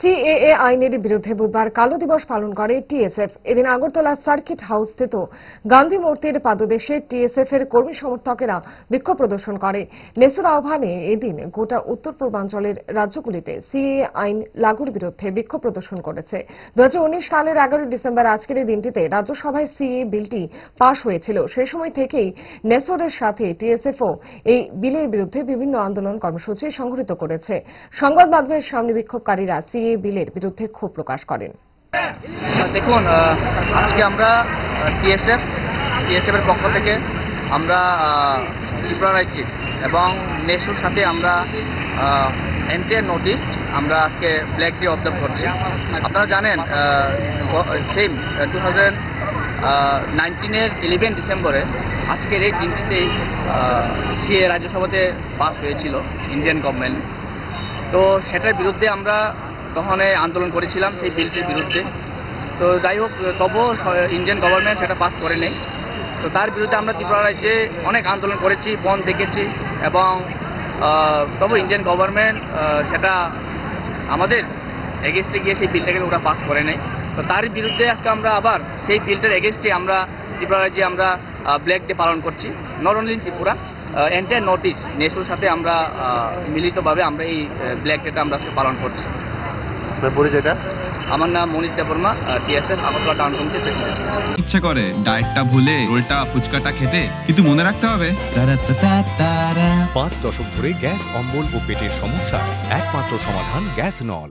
CAA আইনের বিরুদ্ধে বুধবার কালো দিবস পালন করে টিএসএফ। এদিন আগরতলা সার্কিট হাউস স্থিত গান্ধী মূর্তির পাদদেশে টিএসএফ এর কর্মী সমর্থকেরা বিক্ষোভ প্রদর্শন করে। নেসুর আহ্বানে এদিন গোটা উত্তর পূর্বাঞ্চলের রাজ্যগুলিতে সিএএ আইন লাগুর বিরুদ্ধে বিক্ষোভ প্রদর্শন করেছে। 2019 সালের 11 ডিসেম্বর আজকের এই দিনটিতে রাজ্যসভায় সিএএ বিলটি পাশ হয়েছিল। সেই সময় থেকেই নেসরের সাথে টিএসএফও এই বিলের বিরুদ্ধে বিভিন্ন আন্দোলন কর্মসূচি সংঘটিত করেছে। সংবাদ মাধ্যমের সামনে বিক্ষোভকারীরা সিএএ বিলের বিরুদ্ধে ক্ষোভ প্রকাশ করেন। দেখুন, আজকে আমরা টিএসএফ এর পক্ষ থেকে আমরা ত্রিপুরা রাজ্যে এবং নেসুর সাথে আমরা এন্টায়ার নর্থ ইস্ট আমরা আজকে ব্ল্যাক ডে অবজার্ভ করছি। আপনারা জানেন সেম 2019-এর 11 ডিসেম্বরে আজকের এই দিনটিতেই সিএ রাজ্যসভাতে পাস হয়েছিল ইন্ডিয়ান গভর্নমেন্ট। তো সেটার বিরুদ্ধে আমরা তখন আন্দোলন করেছিলাম সেই বিলটির বিরুদ্ধে। তো যাই হোক, তবুও ইন্ডিয়ান গভর্নমেন্ট সেটা পাস করে নেই। তো তার বিরুদ্ধে আমরা ত্রিপুরা রাজ্যে অনেক আন্দোলন করেছি, বন্ধ দেখেছি, এবং তবু ইন্ডিয়ান গভর্নমেন্ট সেটা আমাদের এগেনস্টে গিয়ে সেই বিলটাকে ওরা পাস করে নেই। তো তার বিরুদ্ধে আজকে আমরা আবার সেই বিলটার এগেনস্টে আমরা ত্রিপুরা রাজ্যে আমরা ব্ল্যাক ডে পালন করছি। Not only in Tripura, entire north east নেসুর সাথে আমরা মিলিতভাবে আমরা এই ব্ল্যাক ডেটা আমরা আজকে পালন করছি। আমার নাম মনীষ দেববর্মা, টিএসএফ আগরতলা টাউন কমিটির প্রেসিডেন্ট। ইচ্ছে করে ডায়েটটা ভুলে রোলটা ফুচকাটা খেতে, কিন্তু মনে রাখতে হবে 5 দশক ধরে গ্যাস অম্বল ও পেটের সমস্যা একমাত্র সমাধান গ্যাস নল।